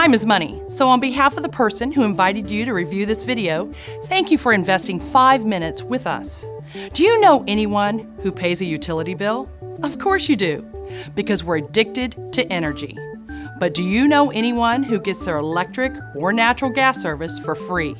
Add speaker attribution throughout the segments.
Speaker 1: Time is money, so on behalf of the person who invited you to review this video, thank you for investing 5 minutes with us. Do you know anyone who pays a utility bill? Of course you do, because we're addicted to energy. But do you know anyone who gets their electric or natural gas service for free?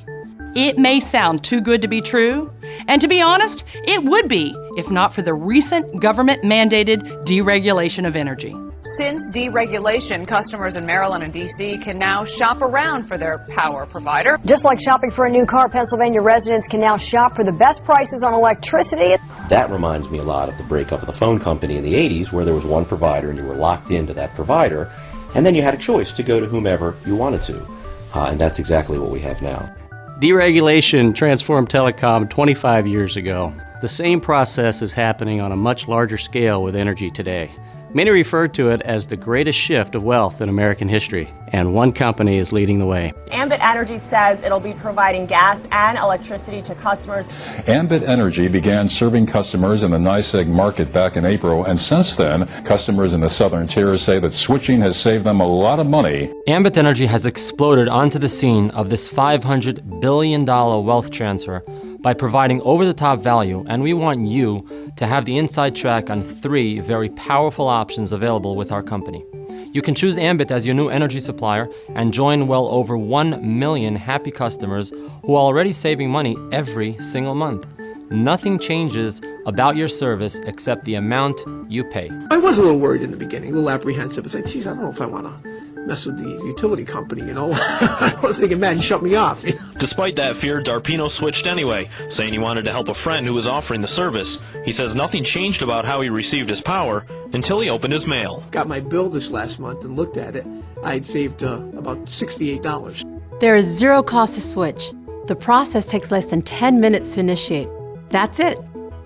Speaker 1: It may sound too good to be true, and to be honest, it would be if not for the recent government-mandated deregulation of energy.
Speaker 2: Since deregulation, customers in Maryland and D.C. can now shop around for their power provider.
Speaker 3: Just like shopping for a new car, Pennsylvania residents can now shop for the best prices on electricity.
Speaker 4: That reminds me a lot of the breakup of the phone company in the 80s, where there was one provider and you were locked into that provider, and then you had a choice to go to whomever you wanted to. And that's exactly what we have now.
Speaker 5: Deregulation transformed telecom 25 years ago. The same process is happening on a much larger scale with energy today. Many refer to it as the greatest shift of wealth in American history, and one company is leading the way.
Speaker 6: Ambit Energy says it'll be providing gas and electricity to customers.
Speaker 7: Ambit Energy began serving customers in the NYSEG market back in April, and since then, customers in the southern tier say that switching has saved them a lot of money.
Speaker 8: Ambit Energy has exploded onto the scene of this $500 billion wealth transfer by providing over-the-top value, and we want you to have the inside track on 3 very powerful options available with our company. You can choose Ambit as your new energy supplier and join well over 1 million happy customers who are already saving money every single month. Nothing changes about your service except the amount you pay.
Speaker 9: I was a little worried in the beginning, a little apprehensive. It's like, geez, I don't know if I want to mess with the utility company, you know. I was thinking, man, shut me off.
Speaker 10: Despite that fear, Darpino switched anyway, saying he wanted to help a friend who was offering the service. He says nothing changed about how he received his power until he opened his mail.
Speaker 9: Got my bill this last month and looked at it. I had saved about $68.
Speaker 11: There is zero cost to switch. The process takes less than 10 minutes to initiate. That's it.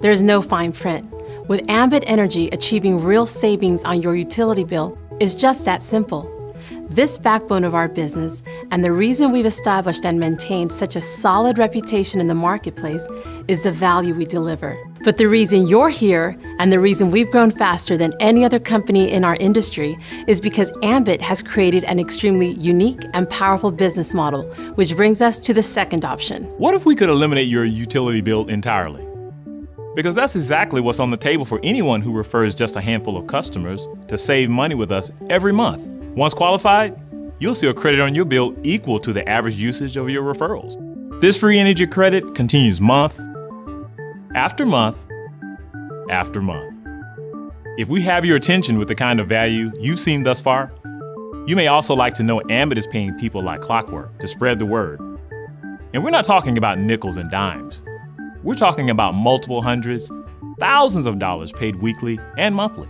Speaker 11: There's no fine print. With Ambit Energy, achieving real savings on your utility bill is just that simple. This backbone of our business, and the reason we've established and maintained such a solid reputation in the marketplace, is the value we deliver. But the reason you're here, and the reason we've grown faster than any other company in our industry, is because Ambit has created an extremely unique and powerful business model, which brings us to the second option.
Speaker 12: What if we could eliminate your utility bill entirely? Because that's exactly what's on the table for anyone who refers just a handful of customers to save money with us every month. Once qualified, you'll see a credit on your bill equal to the average usage of your referrals. This free energy credit continues month after month after month. If we have your attention with the kind of value you've seen thus far, you may also like to know Ambit is paying people like clockwork to spread the word. And we're not talking about nickels and dimes. We're talking about multiple hundreds, thousands of dollars paid weekly and monthly.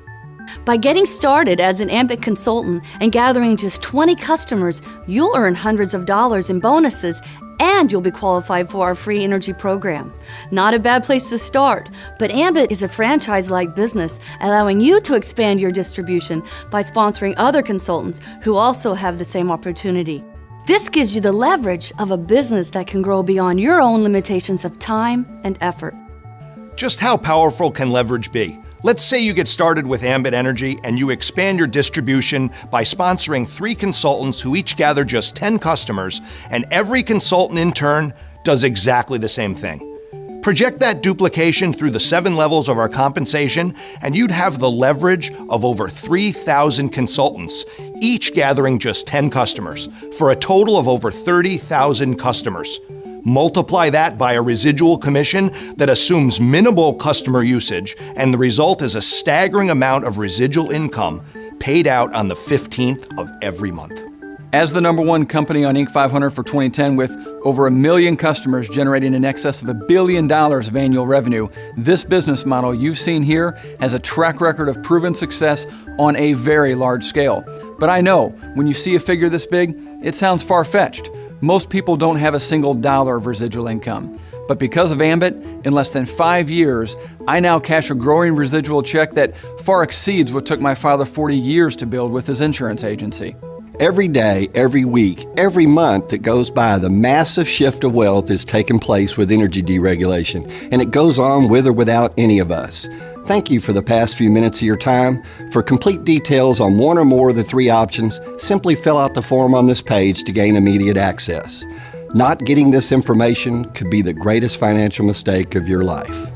Speaker 13: By getting started as an Ambit consultant and gathering just 20 customers, you'll earn hundreds of dollars in bonuses, and you'll be qualified for our free energy program. Not a bad place to start, but Ambit is a franchise-like business, allowing you to expand your distribution by sponsoring other consultants who also have the same opportunity. This gives you the leverage of a business that can grow beyond your own limitations of time and effort.
Speaker 14: Just how powerful can leverage be? Let's say you get started with Ambit Energy and you expand your distribution by sponsoring 3 consultants who each gather just 10 customers, and every consultant in turn does exactly the same thing. Project that duplication through the 7 levels of our compensation, and you'd have the leverage of over 3,000 consultants, each gathering just 10 customers, for a total of over 30,000 customers. Multiply that by a residual commission that assumes minimal customer usage, and the result is a staggering amount of residual income paid out on the 15th of every month.
Speaker 15: As the #1 company on Inc. 500 for 2010 with over 1 million customers generating in excess of $1 billion of annual revenue, this business model you've seen here has a track record of proven success on a very large scale. But I know, when you see a figure this big, it sounds far-fetched. Most people don't have a single dollar of residual income. But because of Ambit, in less than 5 years, I now cash a growing residual check that far exceeds what took my father 40 years to build with his insurance agency.
Speaker 16: Every day, every week, every month that goes by, the massive shift of wealth is taking place with energy deregulation, and it goes on with or without any of us. Thank you for the past few minutes of your time. For complete details on one or more of the 3 options, simply fill out the form on this page to gain immediate access. Not getting this information could be the greatest financial mistake of your life.